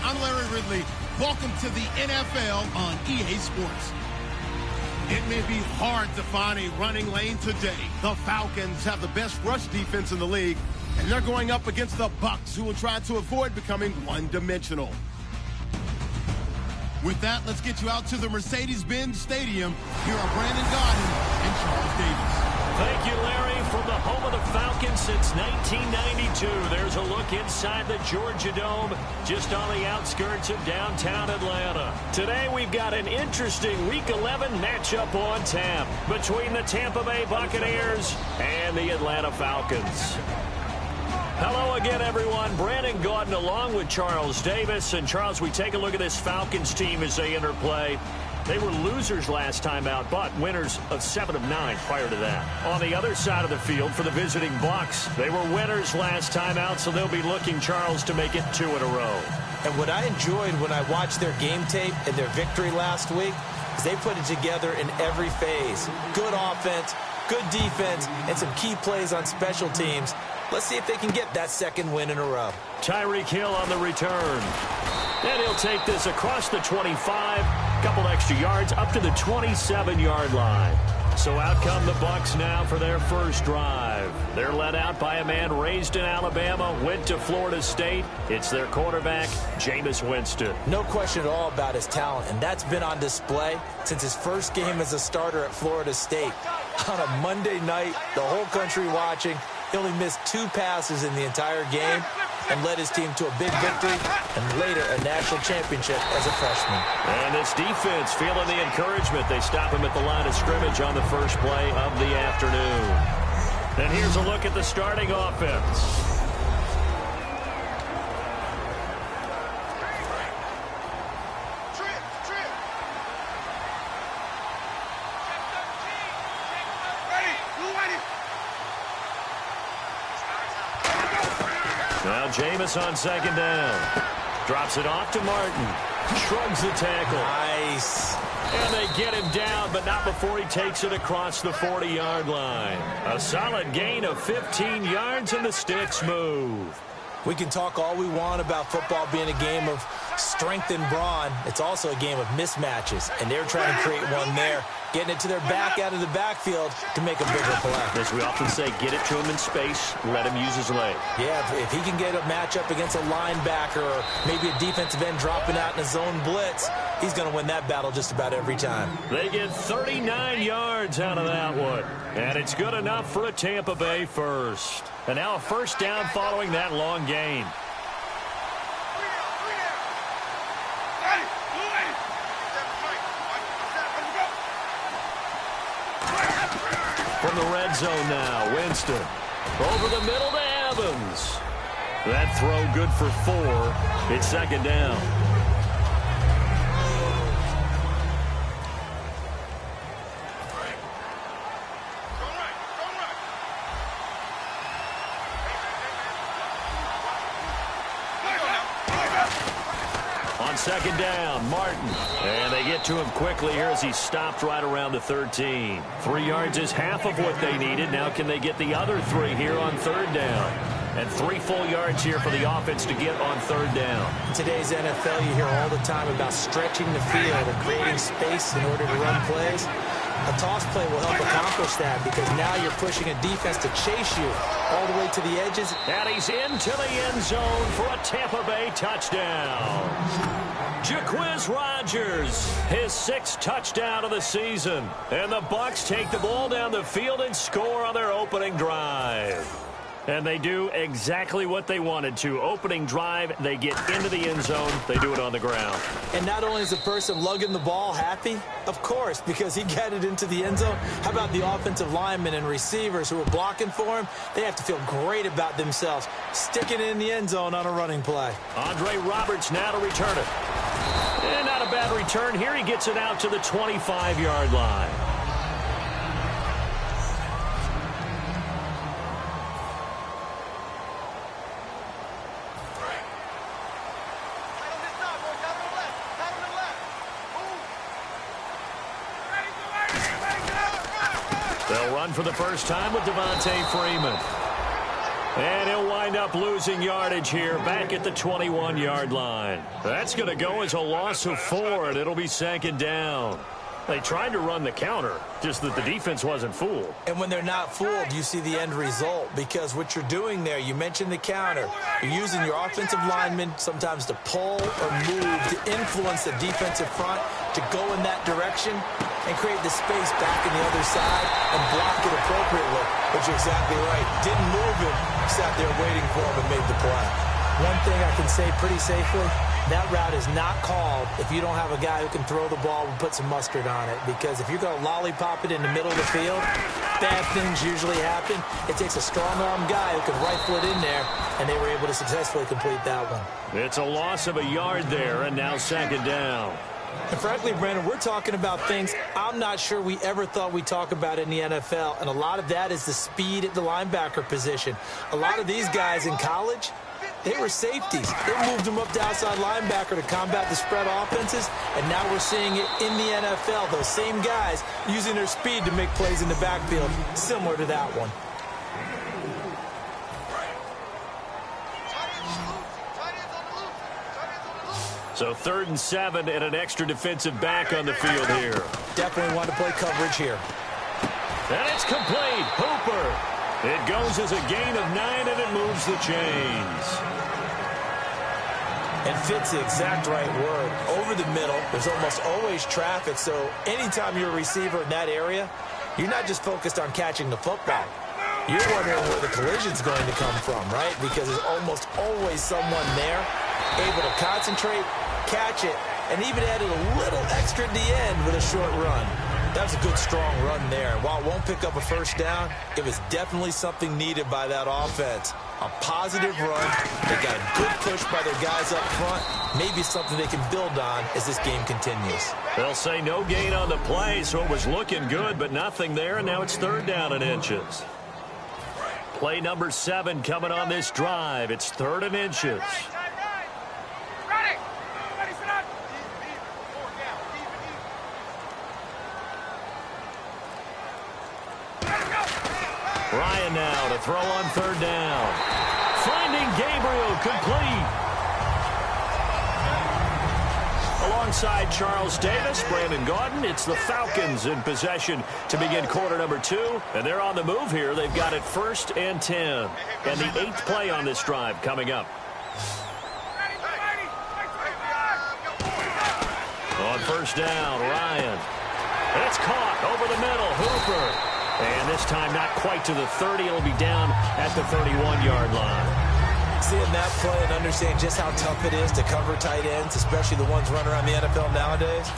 I'm Larry Ridley. Welcome to the NFL on EA Sports. It may be hard to find a running lane today. The Falcons have the best rush defense in the league, and they're going up against the Bucs, who will try to avoid becoming one-dimensional. With that, let's get you out to the Mercedes-Benz Stadium. Here are Brandon Gaudin and Charles Davis. Thank you, Larry. From the home of the Falcons since 1992, there's a look inside the Georgia Dome, just on the outskirts of downtown Atlanta. Today, we've got an interesting Week 11 matchup on tap between the Tampa Bay Buccaneers and the Atlanta Falcons. Hello again, everyone. Brandon Gaudin along with Charles Davis. And, Charles, we take a look at this Falcons team as they enter play. They were losers last time out, but winners of 7 of 9 prior to that. On the other side of the field for the visiting Bucs, they were winners last time out, so they'll be looking, Charles, to make it 2 in a row. And what I enjoyed when I watched their game tape and their victory last week is they put it together in every phase. Good offense, good defense, and some key plays on special teams. Let's see if they can get that second win in a row. Tyreek Hill on the return. And he'll take this across the 25, couple extra yards up to the 27-yard line. So out come the Bucs now for their first drive. They're led out by a man raised in Alabama, went to Florida State. It's their quarterback, Jameis Winston. No question at all about his talent, and that's been on display since his first game as a starter at Florida State. On a Monday night, the whole country watching, he only missed 2 passes in the entire game and led his team to a big victory and later a national championship as a freshman. And this defense feeling the encouragement. They stop him at the line of scrimmage on the first play of the afternoon. And here's a look at the starting offense. Now Jameis on second down. Drops it off to Martin. Shrugs the tackle. Nice. And they get him down, but not before he takes it across the 40-yard line. A solid gain of 15 yards, and the sticks move. We can talk all we want about football being a game of strength and brawn. It's also a game of mismatches, and they're trying to create one there, getting it to their back out of the backfield to make a bigger play. As we often say, get it to him in space, let him use his leg. Yeah, if he can get a matchup against a linebacker or maybe a defensive end dropping out in a zone blitz, he's going to win that battle just about every time. They get 39 yards out of that one, and it's good enough for a Tampa Bay first. And now a first down following that long gain. From the red zone now, Winston. Over the middle to Evans. That throw good for 4. It's second down. On second down, Martin. And they get to him quickly here as he stopped right around the 13. 3 yards is half of what they needed. Now can they get the other 3 here on third down? And 3 full yards here for the offense to get on third down. In today's NFL, you hear all the time about stretching the field and creating space in order to run plays. A toss play will help accomplish that because now you're pushing a defense to chase you all the way to the edges. And he's into the end zone for a Tampa Bay touchdown. Jaquiz Rodgers, his 6th touchdown of the season. And the Bucs take the ball down the field and score on their opening drive. And they do exactly what they wanted to. Opening drive, they get into the end zone. They do it on the ground. And not only is the person lugging the ball happy, of course, because he got it into the end zone. How about the offensive linemen and receivers who are blocking for him? They have to feel great about themselves, sticking it in the end zone on a running play. Andre Roberts now to return it. And not a bad return here. He gets it out to the 25-yard line. They'll run for the first time with Devontae Freeman. And he'll wind up losing yardage here back at the 21-yard line. That's going to go as a loss of 4, and it'll be 2nd down. They tried to run the counter, just that the defense wasn't fooled. And when they're not fooled, you see the end result, because what you're doing there, you mentioned the counter. You're using your offensive linemen sometimes to pull or move to influence the defensive front to go in that direction and create the space back in the other side and block it appropriately. But you're exactly right. Didn't move him, sat there waiting for him and made the play. One thing I can say pretty safely, that route is not called if you don't have a guy who can throw the ball and put some mustard on it. Because if you're going to lollipop it in the middle of the field, bad things usually happen. It takes a strong-arm guy who can rifle it in there, and they were able to successfully complete that one. It's a loss of a yard there, and now 2nd down. And frankly, Brandon, we're talking about things I'm not sure we ever thought we'd talk about in the NFL, and a lot of that is the speed at the linebacker position. A lot of these guys in college, they were safeties. They moved them up to outside linebacker to combat the spread offenses, and now we're seeing it in the NFL. Those same guys using their speed to make plays in the backfield, similar to that one. So 3rd and 7 and an extra defensive back on the field here. Definitely want to play coverage here. And it's complete. Hooper. It goes as a gain of 9, and it moves the chains. And fits the exact right word. Over the middle, there's almost always traffic, so anytime you're a receiver in that area, you're not just focused on catching the football. You're wondering where the collision's going to come from, right? Because there's almost always someone there able to concentrate, catch it, and even added a little extra at the end with a short run. That was a good, strong run there. And while it won't pick up a first down, it was definitely something needed by that offense. A positive run. They got a good push by their guys up front. Maybe something they can build on as this game continues. They'll say no gain on the play, so it was looking good, but nothing there, and now it's 3rd down and inches. Play number 7 coming on this drive. It's 3rd and inches. Ryan now to throw on 3rd down. Finding Gabriel, complete. Alongside Charles Davis, Brandon Gaudin, it's the Falcons in possession to begin quarter number 2. And they're on the move here. They've got it 1st and 10. And the 8th play on this drive coming up. On 1st down, Ryan. It's caught over the middle. Hooper. And this time not quite to the 30. It'll be down at the 31-yard line. Seeing that play and understanding just how tough it is to cover tight ends, especially the ones running around the NFL nowadays,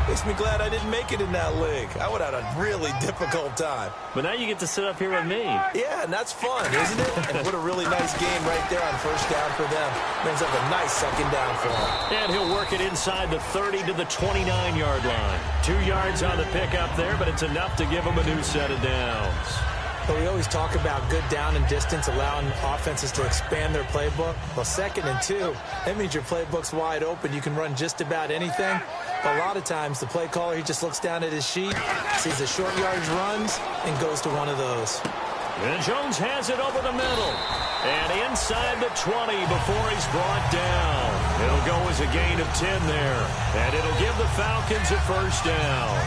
makes me glad I didn't make it in that league. I would have had a really difficult time. But now you get to sit up here with me. Yeah, and that's fun, isn't it? And what a really nice game right there on 1st down for them. Brings up a nice 2nd down for him. And he'll work it inside the 30 to the 29-yard line. 2 yards on the pickup there, but it's enough to give him a new set of downs. But we always talk about good down and distance, allowing offenses to expand their playbook. Well, 2nd and 2, that means your playbook's wide open. You can run just about anything. But a lot of times, the play caller, he just looks down at his sheet, sees the short yardage runs, and goes to one of those. And Jones has it over the middle. And inside the 20 before he's brought down. It'll go as a gain of 10 there. And it'll give the Falcons a 1st down.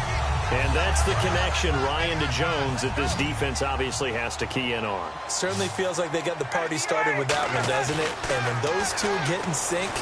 And that's the connection, Ryan to Jones, that this defense obviously has to key in on. Certainly feels like they got the party started with that one, doesn't it? And when those two get in sync,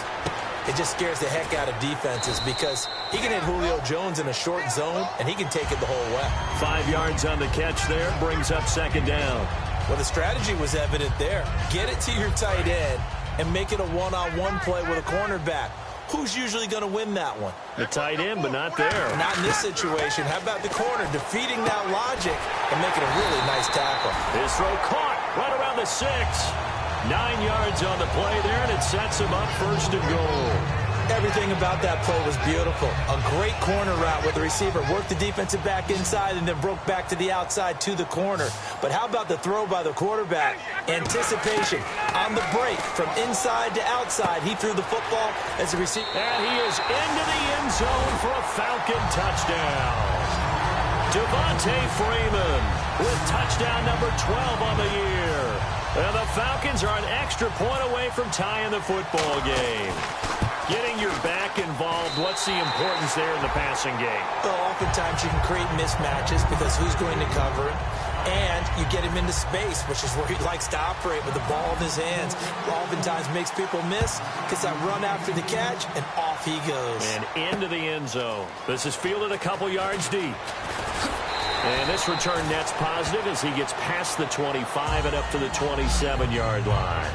it just scares the heck out of defenses because he can hit Julio Jones in a short zone, and he can take it the whole way. 5 yards on the catch there, brings up 2nd down. Well, the strategy was evident there. Get it to your tight end and make it a one-on-one play with a cornerback. Who's usually going to win that one? The tight end, but not there. Not in this situation. How about the corner defeating that logic and making a really nice tackle? His throw caught right around the 6. 9 yards on the play there, and it sets him up 1st and goal. Everything about that play was beautiful. A great corner route where the receiver worked the defensive back inside and then broke back to the outside to the corner. But how about the throw by the quarterback? Anticipation on the break from inside to outside. He threw the football as a receiver. And he is into the end zone for a Falcon touchdown. Devontae Freeman with touchdown number 12 on the year. Well, the Falcons are an extra point away from tying the football game. Getting your back involved, what's the importance there in the passing game? Well, oftentimes you can create mismatches because who's going to cover him? And you get him into space, which is where he likes to operate with the ball in his hands. Oftentimes makes people miss because I run after the catch, and off he goes. And into the end zone. This is fielded a couple yards deep. And this return net's positive as he gets past the 25 and up to the 27-yard line.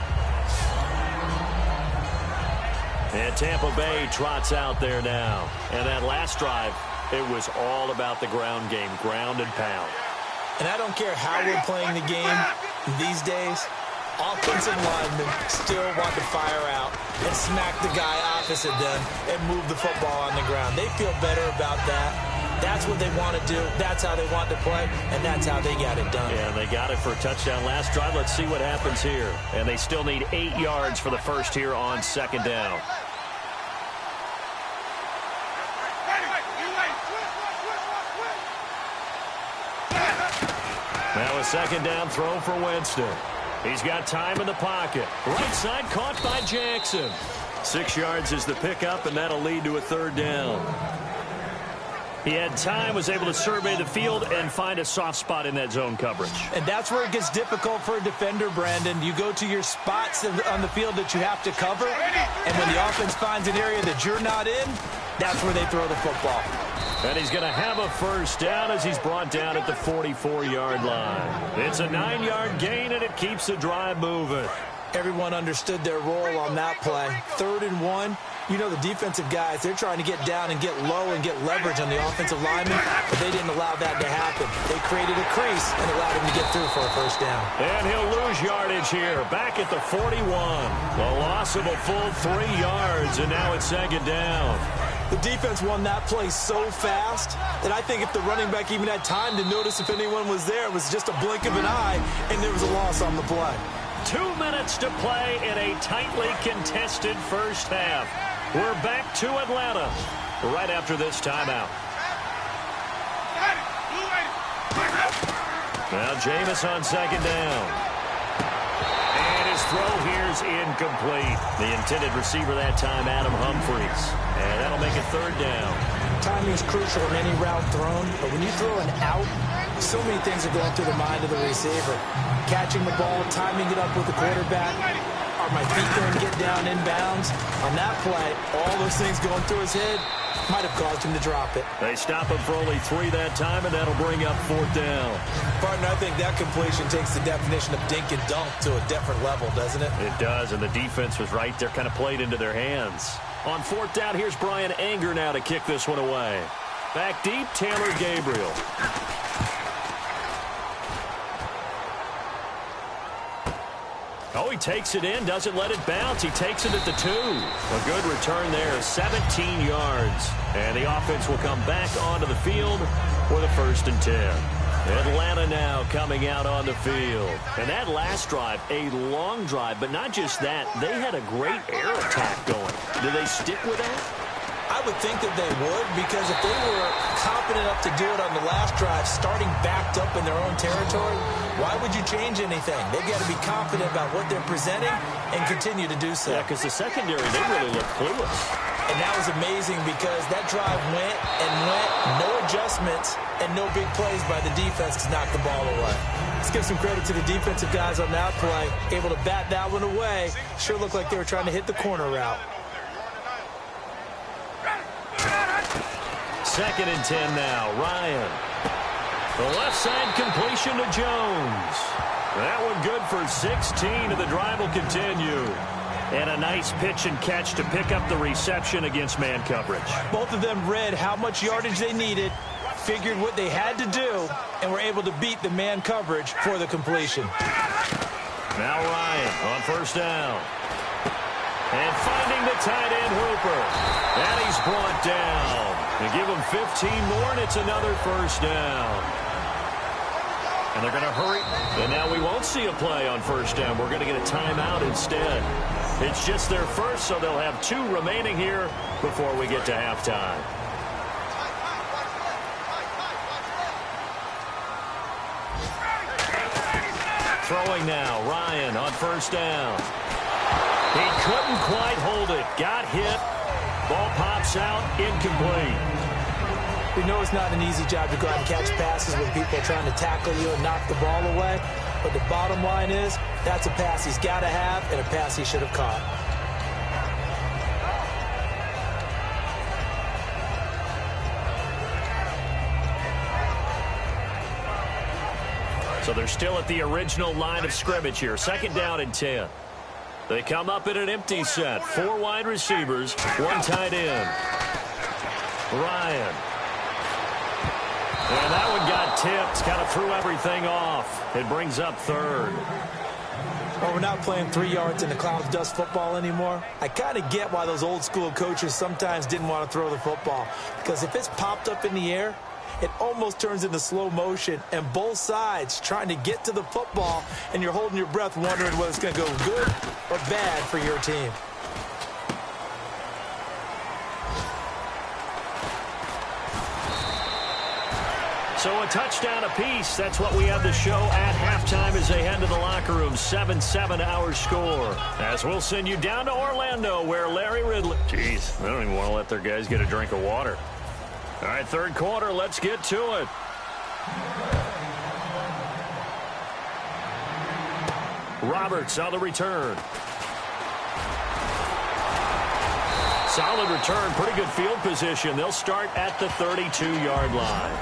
And Tampa Bay trots out there now. And that last drive, it was all about the ground game, ground and pound. And I don't care how we're playing the game these days, offensive linemen still want to fire out and smack the guy opposite them and move the football on the ground. They feel better about that. That's what they want to do. That's how they want to play, and that's how they got it done. Yeah, they got it for a touchdown last drive. Let's see what happens here. And they still need 8 yards for the first here on second down. Now a second down throw for Winston. He's got time in the pocket. Right side caught by Jackson. 6 yards is the pickup, and that'll lead to a third down. He had time, was able to survey the field and find a soft spot in that zone coverage. And that's where it gets difficult for a defender, Brandon. You go to your spots on the field that you have to cover, and when the offense finds an area that you're not in, that's where they throw the football. And he's going to have a first down as he's brought down at the 44-yard line. It's a 9-yard gain, and it keeps the drive moving. Everyone understood their role on that play. 3rd and 1. You know the defensive guys, they're trying to get down and get low and get leverage on the offensive lineman, but they didn't allow that to happen. They created a crease and allowed him to get through for a first down. And he'll lose yardage here, back at the 41. The loss of a full 3 yards, and now it's second down. The defense won that play so fast that I think if the running back even had time to notice if anyone was there, it was just a blink of an eye, and there was a loss on the play. 2 minutes to play in a tightly contested first half. We're back to Atlanta right after this timeout. Now Jameis on second down. And his throw here's incomplete. The intended receiver that time, Adam Humphries. And that'll make it third down. Timing is crucial in any route thrown, but when you throw an out, so many things are going through the mind of the receiver. Catching the ball, timing it up with the quarterback. Are my feet going to get down inbounds? On that play, all those things going through his head might have caused him to drop it. They stop him for only 3 that time, and that'll bring up fourth down. Partner, I think that completion takes the definition of dink and dunk to a different level, doesn't it? It does, and the defense was right there, kind of played into their hands. On fourth down, here's Brian Anger now to kick this one away. Back deep, Taylor Gabriel. Oh, he takes it in, doesn't let it bounce. He takes it at the 2. A good return there, 17 yards. And the offense will come back onto the field with a 1st and 10. Atlanta now coming out on the field. And that last drive, a long drive, but not just that. They had a great air attack going. Do they stick with that? I would think that they would, because if they were confident enough to do it on the last drive, starting backed up in their own territory, why would you change anything? They've got to be confident about what they're presenting and continue to do so. Yeah, because the secondary, they really looked clueless. And that was amazing because that drive went and went, no adjustments, and no big plays by the defense to knock the ball away. Let's give some credit to the defensive guys on that play. Able to bat that one away. Sure looked like they were trying to hit the corner route. 2nd and 10 now. Ryan. The left side completion to Jones. That one good for 16, and the drive will continue. And a nice pitch and catch to pick up the reception against man coverage. Both of them read how much yardage they needed, figured what they had to do, and were able to beat the man coverage for the completion. Now Ryan on first down. And finding the tight end, Hooper. And he's brought down. They give him 15 more, and it's another first down. And they're going to hurry. And now we won't see a play on first down. We're going to get a timeout instead. It's just their first, so they'll have 2 remaining here before we get to halftime. throwing now. Ryan on first down. He couldn't quite hold it. Got hit. Ball pops out. Incomplete. We know it's not an easy job to go out and catch passes when people are trying to tackle you and knock the ball away. But the bottom line is, that's a pass he's got to have and a pass he should have caught. So they're still at the original line of scrimmage here. Second down and 10. They come up in an empty set. 4 wide receivers, 1 tight end. Ryan. And that one got tipped. Kind of threw everything off. It brings up third. Well, we're not playing 3 yards in a cloud of dust football anymore. I kind of get why those old school coaches sometimes didn't want to throw the football. Because if it's popped up in the air, it almost turns into slow motion, and both sides trying to get to the football, and you're holding your breath wondering whether it's going to go good or bad for your team. So a touchdown apiece. That's what we have to show at halftime as they head to the locker room. 7-7 our score. As we'll send you down to Orlando where Larry Ridley. Jeez, they don't even want to let their guys get a drink of water. All right, third quarter, let's get to it. Roberts on the return. Solid return, pretty good field position. They'll start at the 32-yard line.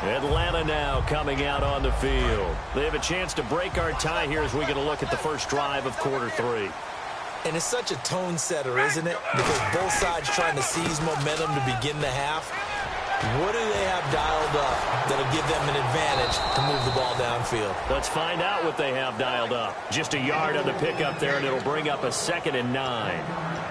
Atlanta now coming out on the field. They have a chance to break our tie here as we get a look at the first drive of quarter 3. And it's such a tone setter, isn't it? Because both sides trying to seize momentum to begin the half. What do they have dialed up that'll give them an advantage to move the ball downfield? Let's find out what they have dialed up. Just a yard on the pickup there, and it'll bring up a 2nd and 9.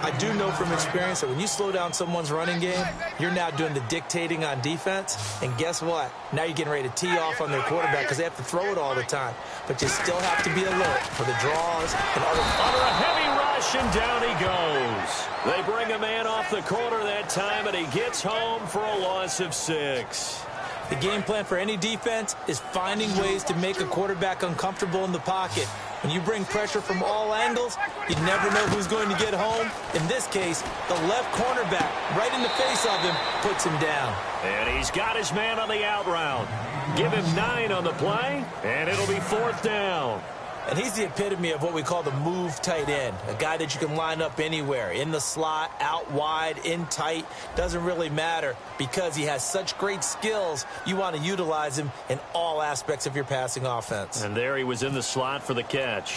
I do know from experience that when you slow down someone's running game, you're now doing the dictating on defense. And guess what? Now you're getting ready to tee off on their quarterback because they have to throw it all the time. But you still have to be alert for the draws and other. Under a heavy rush, and down he goes. They bring a man off the corner that time, and he gets home for a loss of 6. The game plan for any defense is finding ways to make a quarterback uncomfortable in the pocket. When you bring pressure from all angles, you never know who's going to get home. In this case, the left cornerback, right in the face of him, puts him down. And he's got his man on the out route. Give him 9 on the play, and it'll be 4th down. And he's the epitome of what we call the move tight end, a guy that you can line up anywhere, in the slot, out wide, in tight, doesn't really matter because he has such great skills. You want to utilize him in all aspects of your passing offense. And there he was in the slot for the catch.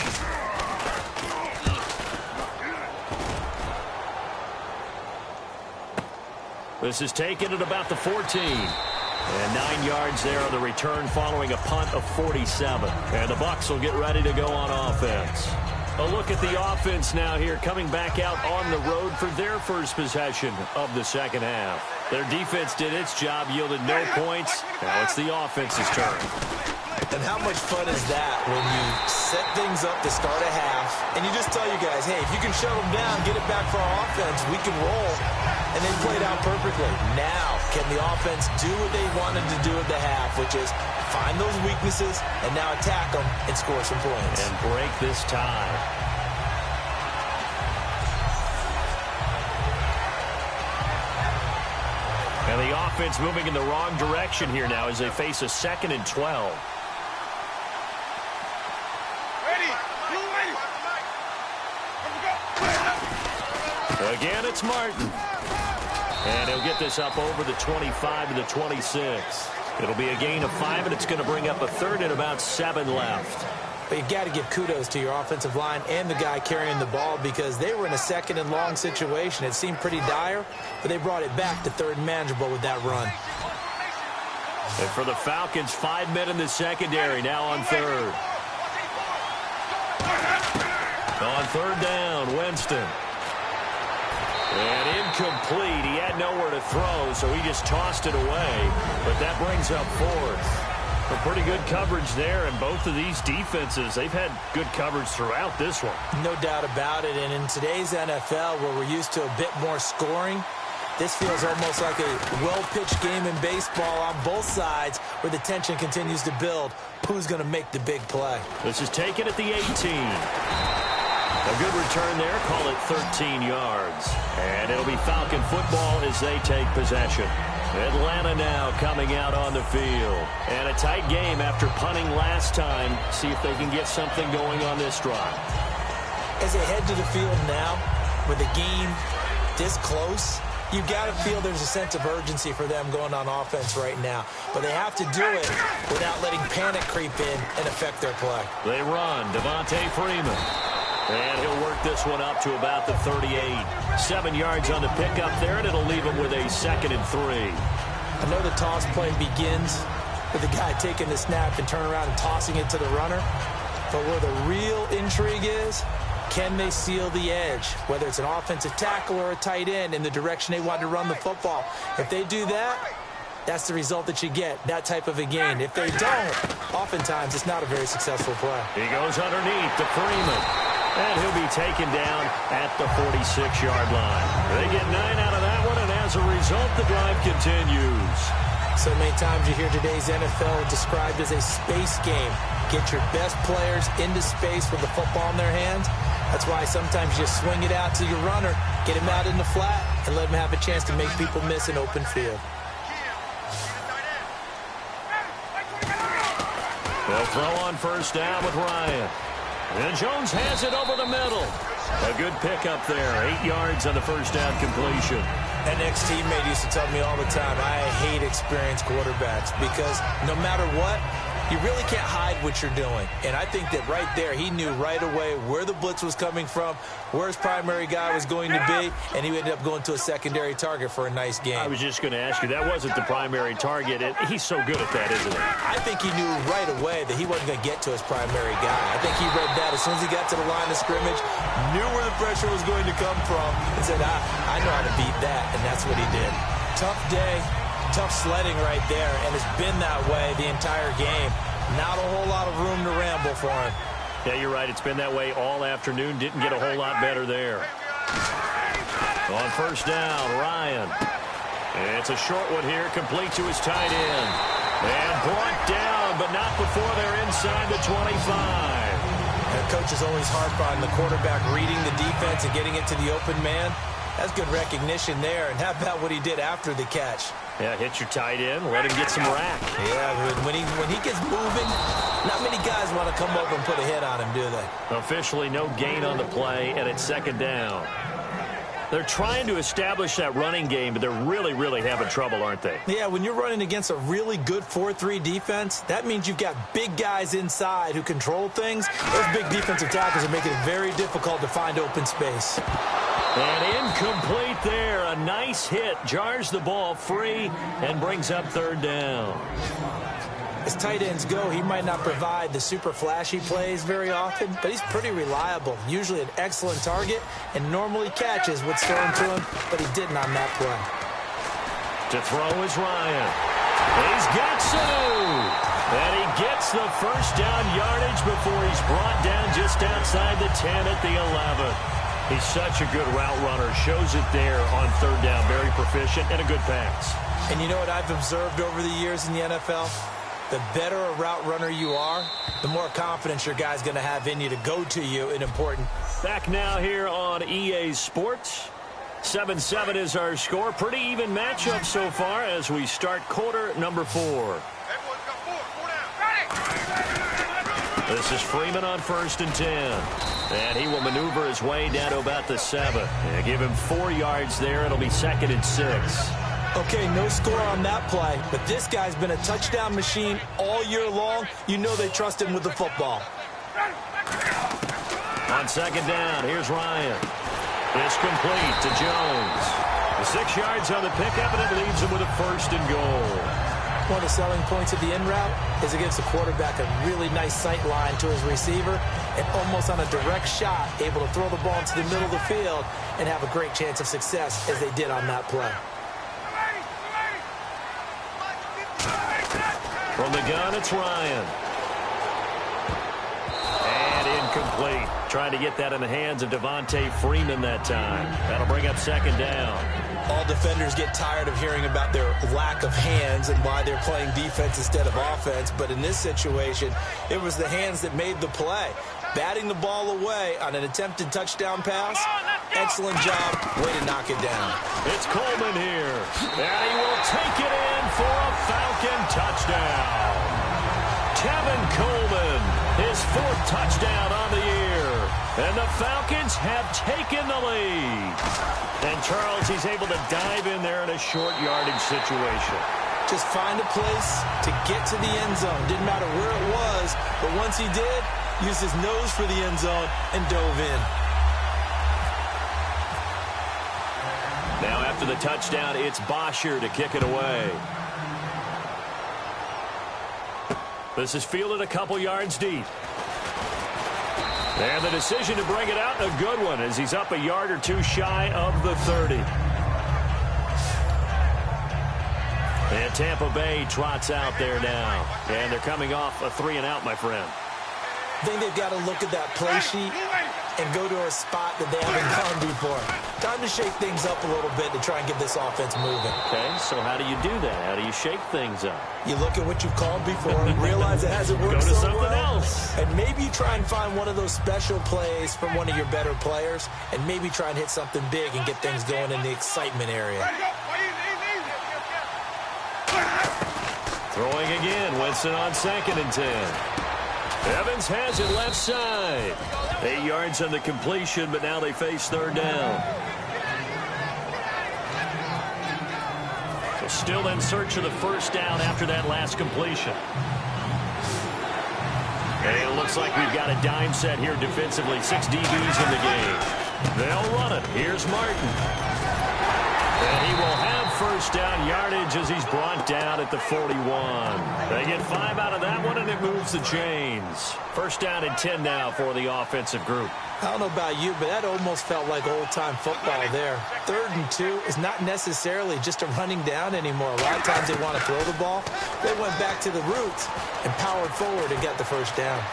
This is taken at about the 14. And 9 yards there on the return following a punt of 47. And the Bucs will get ready to go on offense. A look at the offense now here, coming back out on the road for their first possession of the second half. Their defense did its job, yielded no points. Now it's the offense's turn. And how much fun is that when you set things up to start a half, and you just tell you guys, hey, if you can shut them down, get it back for our offense, we can roll. And they played out perfectly. Now, can the offense do what they wanted to do at the half, which is find those weaknesses and now attack them and score some points. And break this tie. And the offense moving in the wrong direction here now as they face a 2nd and 12. Again, it's Martin. And he'll get this up over the 25 to the 26. It'll be a gain of 5, and it's going to bring up a 3rd and about 7 left. But you got to give kudos to your offensive line and the guy carrying the ball because they were in a 2nd and long situation. It seemed pretty dire, but they brought it back to 3rd and manageable with that run. And for the Falcons, 5 men in the secondary now on 3rd. On 3rd down, Winston. And incomplete. He had nowhere to throw, so he just tossed it away. But that brings up 4th. A pretty good coverage there, and both of these defenses, they've had good coverage throughout this one. No doubt about it. And in today's NFL, where we're used to a bit more scoring, This feels almost like a well-pitched game in baseball on both sides where the tension continues to build. Who's going to make the big play? This is taken at the 18. A good return there. Call it 13 yards. And it'll be Falcon football as they take possession. Atlanta now coming out on the field. And a tight game after punting last time. See if they can get something going on this drive. As they head to the field now, with the game this close, you got to feel there's a sense of urgency for them going on offense right now. But they have to do it without letting panic creep in and affect their play. They run. Devontae Freeman. And he'll work this one up to about the 38. 7 yards on the pickup there, and it'll leave him with a 2nd and 3. I know the toss play begins with the guy taking the snap and turning around and tossing it to the runner. But where the real intrigue is, can they seal the edge, whether it's an offensive tackle or a tight end, in the direction they want to run the football? If they do that, that's the result that you get, that type of a gain. If they don't, oftentimes it's not a very successful play. He goes underneath to Freeman, and he'll be taken down at the 46-yard line. They get 9 out of that one, and as a result, the drive continues. So many times you hear today's NFL described as a space game. Get your best players into space with the football in their hands. That's why sometimes you just swing it out to your runner, get him out in the flat, and let him have a chance to make people miss an open field. They'll throw on first down with Ryan. And Jones has it over the middle. A good pickup there. 8 yards on the first down completion. An ex-teammate used to tell me all the time, I hate experienced quarterbacks because no matter what, you really can't hide what you're doing. And I think that right there, he knew right away where the blitz was coming from, where his primary guy was going to be, and he ended up going to a secondary target for a nice game. I was just going to ask you, that wasn't the primary target. He's so good at that, isn't he? I think he knew right away that he wasn't going to get to his primary guy. I think he read that as soon as he got to the line of scrimmage, knew where the pressure was going to come from, and said, I know how to beat that, and that's what he did. Tough day. Tough sledding right there, and it's been that way the entire game. Not a whole lot of room to ramble for him. Yeah, you're right. It's been that way all afternoon. Didn't get a whole lot better there. On first down, Ryan. It's a short one here, complete to his tight end. And brought down, but not before they're inside the 25. The coach is always hard on the quarterback reading the defense and getting it to the open man. That's good recognition there. And how about what he did after the catch? Yeah, hit your tight end, let him get some rack. Yeah, when he gets moving, not many guys want to come over and put a hit on him, do they? Officially no gain on the play, and it's 2nd down. They're trying to establish that running game, but they're really, really having trouble, aren't they? Yeah, when you're running against a really good 4-3 defense, that means you've got big guys inside who control things. Those big defensive tackles are making it very difficult to find open space. And incomplete there. A nice hit. Jars the ball free and brings up 3rd down. As tight ends go, he might not provide the super flashy plays very often, but he's pretty reliable. Usually an excellent target and normally catches what's thrown to him, but he didn't on that play. To throw is Ryan. He's got Sanu. And he gets the first down yardage before he's brought down just outside the 10 at the 11. He's such a good route runner. Shows it there on 3rd down. Very proficient and a good pass. And you know what I've observed over the years in the NFL? The better a route runner you are, the more confidence your guy's going to have in you to go to you in important. Back now here on EA Sports. 7-7 is our score. Pretty even matchup so far as we start quarter number 4. This is Freeman on 1st and 10. And he will maneuver his way down to about the 7. And give him 4 yards there. It'll be 2nd and 6. Okay, no score on that play, but this guy's been a touchdown machine all year long. You know they trust him with the football. On 2nd down, here's Ryan. It's complete to Jones. 6 yards on the pickup, and it leaves him with a 1st and goal. One of the selling points of the in route is it gives the quarterback a really nice sight line to his receiver and almost on a direct shot, able to throw the ball into the middle of the field and have a great chance of success as they did on that play. From the gun, it's Ryan. And incomplete. Trying to get that in the hands of Devontae Freeman that time. That'll bring up 2nd down. All defenders get tired of hearing about their lack of hands and why they're playing defense instead of offense. But in this situation, it was the hands that made the play. Batting the ball away on an attempted touchdown pass. Excellent job. Way to knock it down. It's Coleman here. And he will take it in for a Falcon touchdown. Tevin Coleman, his 4th touchdown on the year. And the Falcons have taken the lead. And Charles, he's able to dive in there in a short yardage situation. Just find a place to get to the end zone. Didn't matter where it was, but once he did, used his nose for the end zone and dove in. Now after the touchdown, it's Bosher to kick it away. This is fielded a couple yards deep. And the decision to bring it out, a good one, as he's up a yard or two shy of the 30. And Tampa Bay trots out there now. And they're coming off a 3-and-out, my friend. I think they've got to look at that play sheet and go to a spot that they haven't gone before. Time to shake things up a little bit to try and get this offense moving. Okay, so how do you do that? How do you shake things up? You look at what you've called before and realize it hasn't worked Go to so something well. else. And maybe try and find one of those special plays from one of your better players and maybe try and hit something big and get things going in the excitement area. Throwing again, Winston on 2nd and 10. Evans has it left side. 8 yards on the completion, but now they face 3rd down. So still in search of the 1st down after that last completion. And it looks like we've got a dime set here defensively. 6 DBs in the game. They'll run it. Here's Martin. And he will have 1st down yardage as he's brought down at the 41. They get 5 out of that one, and it moves the chains. 1st down and 10 now for the offensive group. I don't know about you, but that almost felt like old-time football there. 3rd and 2 is not necessarily just a running down anymore. A lot of times they want to throw the ball. They went back to the roots and powered forward and got the 1st down.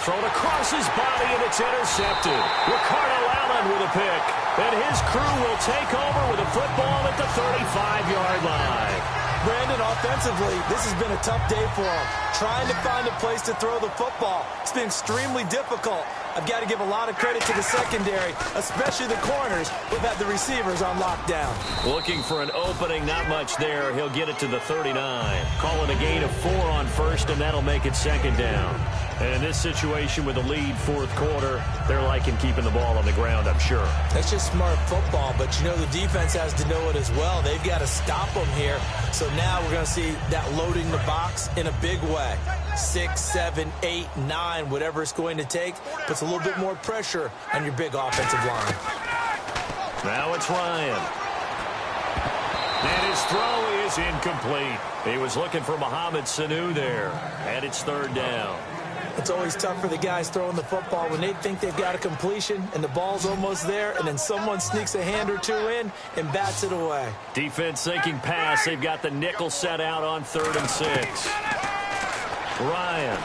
Thrown across his body, and it's intercepted. Ricardo Allen with a pick. And his crew will take over with a football at the 35-yard line. Brandon, offensively, this has been a tough day for him. Trying to find a place to throw the football. It's been extremely difficult. I've got to give a lot of credit to the secondary, especially the corners, who've had the receivers on lockdown. Looking for an opening, not much there. He'll get it to the 39. Calling a gain of 4 on 1st, and that'll make it 2nd down. And in this situation with a lead 4th quarter, they're liking keeping the ball on the ground, I'm sure. That's just smart football, but you know the defense has to know it as well. They've got to stop them here. So now we're going to see that loading the box in a big way. 6, 7, 8, 9, whatever it's going to take, puts a little bit more pressure on your big offensive line. Now it's Ryan. And his throw is incomplete. He was looking for Mohamed Sanu there. And it's 3rd down. It's always tough for the guys throwing the football when they think they've got a completion and the ball's almost there, and then someone sneaks a hand or two in and bats it away. Defense thinking pass. They've got the nickel set out on 3rd and 6. Ryan.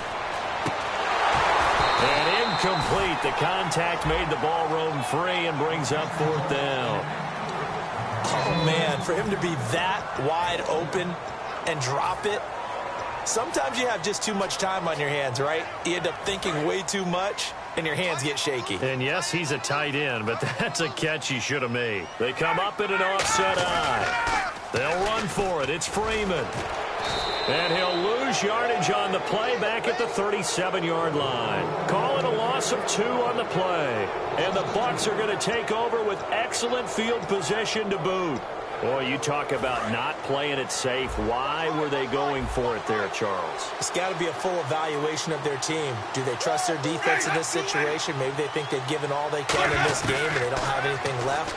And incomplete. The contact made the ball roam free and brings up 4th down. Oh, man, for him to be that wide open and drop it. Sometimes you have just too much time on your hands, right? You end up thinking way too much, and your hands get shaky. And yes, he's a tight end, but that's a catch he should have made. They come up in an offset eye. They'll run for it. It's Freeman. And he'll lose yardage on the play back at the 37-yard line. Call it a loss of 2 on the play. And the Bucs are going to take over with excellent field position to boot. Boy, you talk about not playing it safe. Why were they going for it there, Charles? It's got to be a full evaluation of their team. Do they trust their defense in this situation? Maybe they think they've given all they can in this game and they don't have anything left.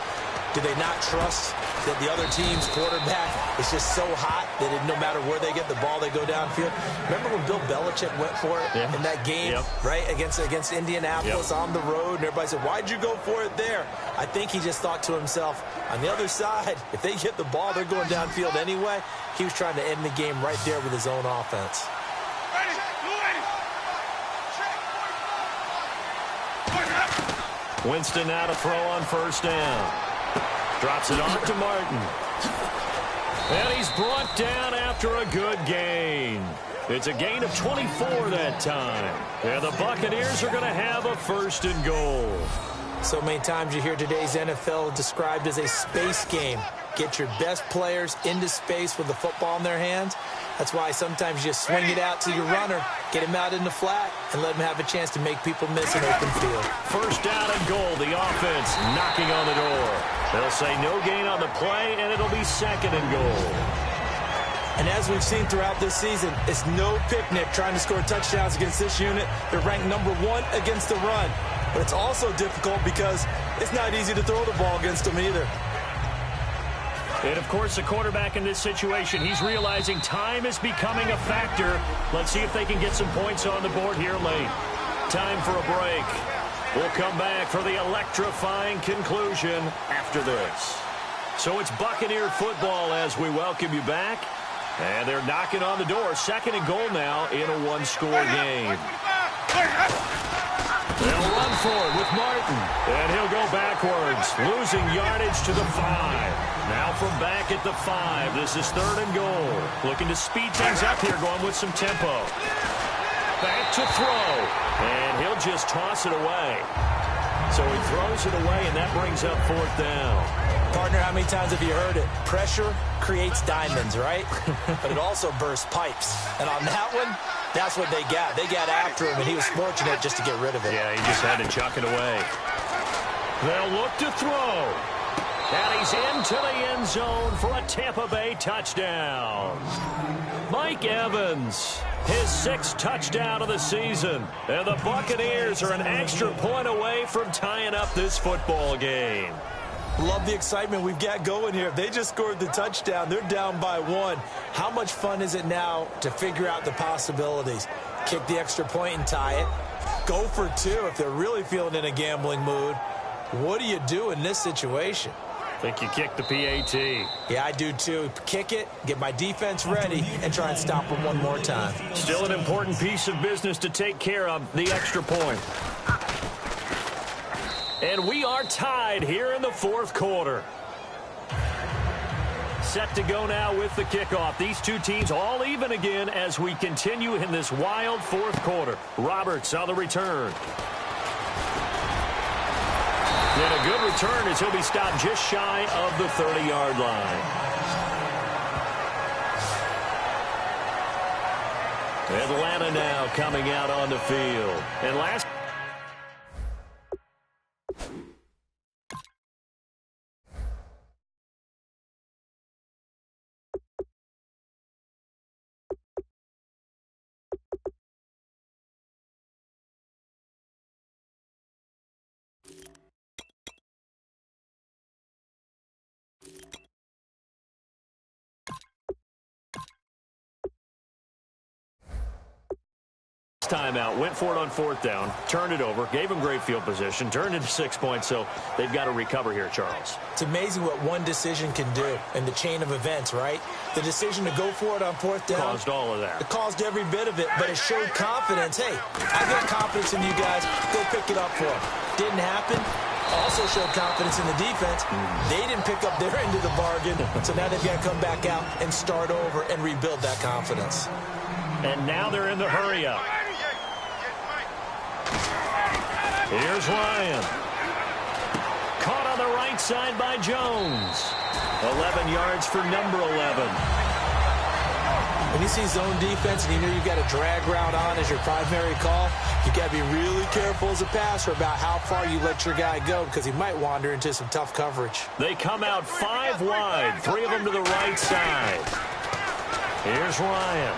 Do they not trust that the other team's quarterback is just so hot that no matter where they get the ball, they go downfield? Remember when Bill Belichick went for it in that game, right, against Indianapolis on the road, and everybody said, why'd you go for it there? I think he just thought to himself, on the other side, if they get the ball, they're going downfield anyway. He was trying to end the game right there with his own offense. Winston now to throw on 1st down. Drops it off to Martin. And he's brought down after a good gain. It's a gain of 24 that time. And the Buccaneers are going to have a first and goal. So many times you hear today's NFL described as a space game. Get your best players into space with the football in their hands. That's why sometimes you swing it out to your runner, get him out in the flat, and let him have a chance to make people miss an open field. First down and goal. The offense knocking on the door. They'll say no gain on the play, and it'll be second and goal. And as we've seen throughout this season, it's no picnic trying to score touchdowns against this unit. They're ranked #1 against the run. But it's also difficult because it's not easy to throw the ball against them either. And, of course, the quarterback in this situation, he's realizing time is becoming a factor. Let's see if they can get some points on the board here late. Time for a break. We'll come back for the electrifying conclusion after this. So it's Buccaneer football as we welcome you back. And they're knocking on the door. Second and goal now in a one-score game. They'll run for it with Martin. And he'll go backwards, losing yardage to the 5. Now from back at the 5. This is third and goal. Looking to speed things up here, going with some tempo. Back to throw. And he'll just toss it away. So he throws it away, and that brings up fourth down. Partner, how many times have you heard it? Pressure creates diamonds, right? But it also bursts pipes. And on that one, that's what they got. They got after him, and he was fortunate just to get rid of it. Yeah, he just had to chuck it away. They'll look to throw. And he's into the end zone for a Tampa Bay touchdown. Mike Evans, his 6th touchdown of the season. And the Buccaneers are an extra point away from tying up this football game. Love the excitement we've got going here. They just scored the touchdown. They're down by 1. How much fun is it now to figure out the possibilities? Kick the extra point and tie it. Go for 2 if they're really feeling in a gambling mood. What do you do in this situation? I think you kick the PAT. Yeah, I do too. Kick it, get my defense ready, and try and stop them one more time. Still an important piece of business to take care of, the extra point. And we are tied here in the fourth quarter. Set to go now with the kickoff. These two teams all even again as we continue in this wild fourth quarter. Roberts on the return. And a good return as he'll be stopped just shy of the 30-yard line. Atlanta now coming out on the field. And last timeout, went for it on fourth down, turned it over, gave him great field position, turned into 6 points, so they've got to recover here, Charles. It's amazing what one decision can do in the chain of events, right? The decision to go for it on fourth down caused all of that. It caused every bit of it, but it showed confidence. Hey, I got confidence in you guys. Go pick it up for them. Didn't happen. Also showed confidence in the defense. They didn't pick up their end of the bargain, so now they've got to come back out and start over and rebuild that confidence. And now they're in the hurry-up. Here's Ryan. Caught on the right side by Jones. 11 yards for number 11. When you see zone defense and you know you've got a drag route on as your primary call, you've got to be really careful as a passer about how far you let your guy go because he might wander into some tough coverage. They come out 5 wide, 3 of them to the right side. Here's Ryan.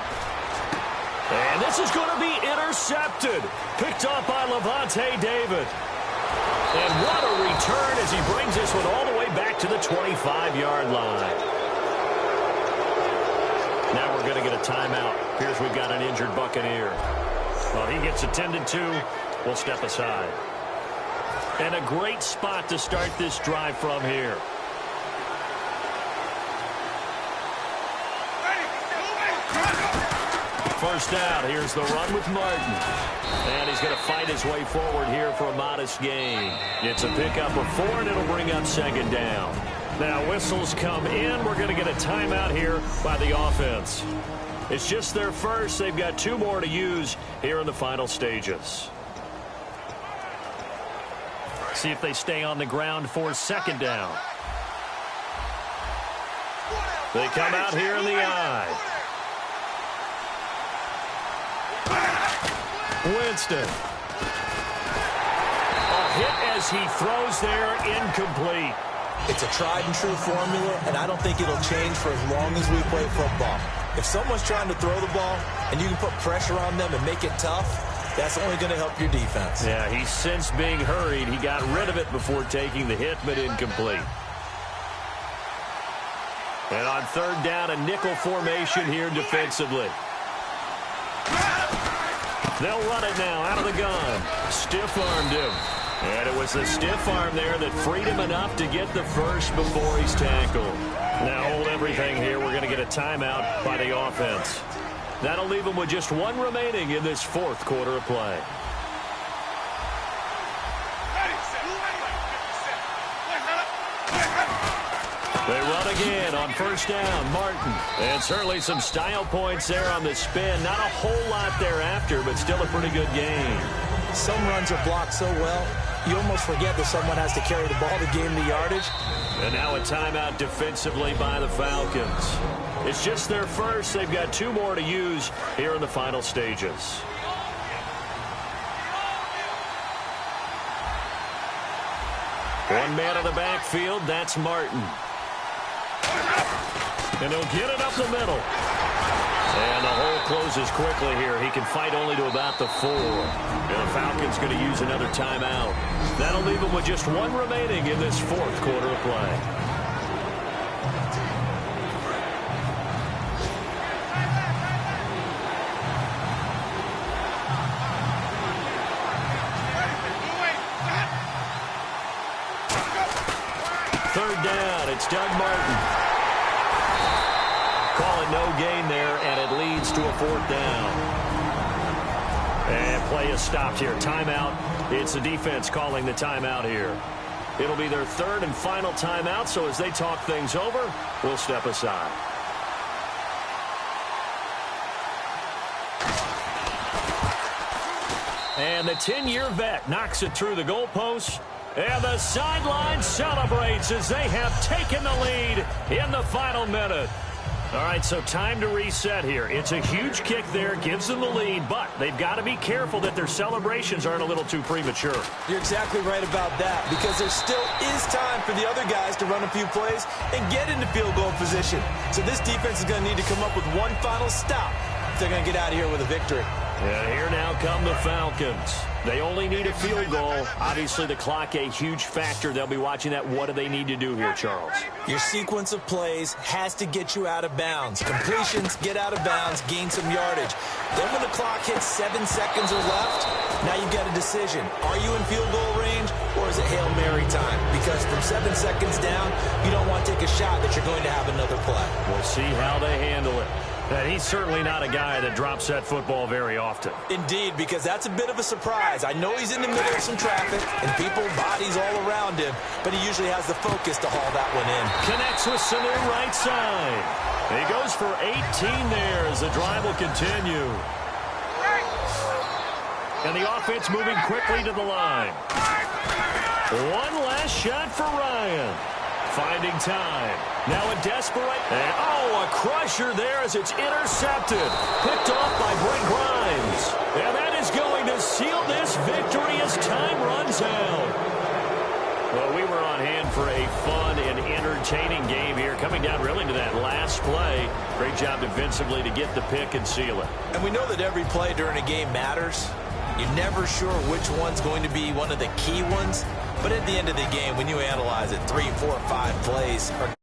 And this is going to be intercepted. Picked off by Levante David. And what a return as he brings this one all the way back to the 25-yard line. Now we're going to get a timeout. Here's we've got an injured Buccaneer. Well, he gets attended to. We'll step aside. And a great spot to start this drive from here. First down. Here's the run with Martin. And he's going to fight his way forward here for a modest gain. It's a pickup of 4, and it'll bring up second down. Now whistles come in. We're going to get a timeout here by the offense. It's just their first. They've got 2 more to use here in the final stages. See if they stay on the ground for second down. They come out here in the eye. Winston. A hit as he throws there, incomplete. It's a tried-and-true formula, and I don't think it'll change for as long as we play football. If someone's trying to throw the ball and you can put pressure on them and make it tough, that's only going to help your defense. Yeah, he's since being hurried. He got rid of it before taking the hit, but incomplete. And on third down, a nickel formation here defensively. They'll run it now out of the gun. Stiff-armed him. And it was the stiff arm there that freed him enough to get the first before he's tackled. Now hold everything here. We're going to get a timeout by the offense. That'll leave them with just 1 remaining in this 4th quarter of play. They run again on first down. Martin. And certainly some style points there on the spin. Not a whole lot thereafter, but still a pretty good game. Some runs are blocked so well, you almost forget that someone has to carry the ball to gain the yardage. And now a timeout defensively by the Falcons. It's just their first. They've got 2 more to use here in the final stages. One man in the backfield, that's Martin. And he'll get it up the middle. And the hole closes quickly here. He can fight only to about the 4. And the Falcons going to use another timeout. That'll leave them with just 1 remaining in this 4th quarter of play. Third down, it's Doug Martin. Calling no gain there, and it leads to a 4th down. And play is stopped here. Timeout. It's the defense calling the timeout here. It'll be their 3rd and final timeout, so as they talk things over, we'll step aside. And the 10-year vet knocks it through the goalpost. And the sideline celebrates as they have taken the lead in the final minute. All right, so time to reset here. It's a huge kick there, gives them the lead, but they've got to be careful that their celebrations aren't a little too premature. You're exactly right about that, because there still is time for the other guys to run a few plays and get into field goal position. So this defense is going to need to come up with one final stop if they're going to get out of here with a victory. And here now come the Falcons. They only need a field goal. Obviously, the clock a huge factor. They'll be watching that. What do they need to do here, Charles? Your sequence of plays has to get you out of bounds. Completions, get out of bounds, gain some yardage. Then when the clock hits 7 seconds or left, now you've got a decision. Are you in field goal range, or is it Hail Mary time? Because from 7 seconds down, you don't want to take a shot that you're going to have another play. We'll see how they handle it. And he's certainly not a guy that drops that football very often. Indeed, because that's a bit of a surprise. I know he's in the middle of some traffic and people, bodies all around him, but he usually has the focus to haul that one in. Connects with Sanu right side. He goes for 18 there as the drive will continue. And the offense moving quickly to the line. One last shot for Ryan. Finding time. Now a desperate. And, a crusher there as it's intercepted. Picked off by Brent Grimes. And that is going to seal this victory as time runs out. Well, we were on hand for a fun and entertaining game here. Coming down really to that last play. Great job defensively to get the pick and seal it. And we know that every play during a game matters. You're never sure which one's going to be one of the key ones. But at the end of the game, when you analyze it, 3, 4, 5 plays are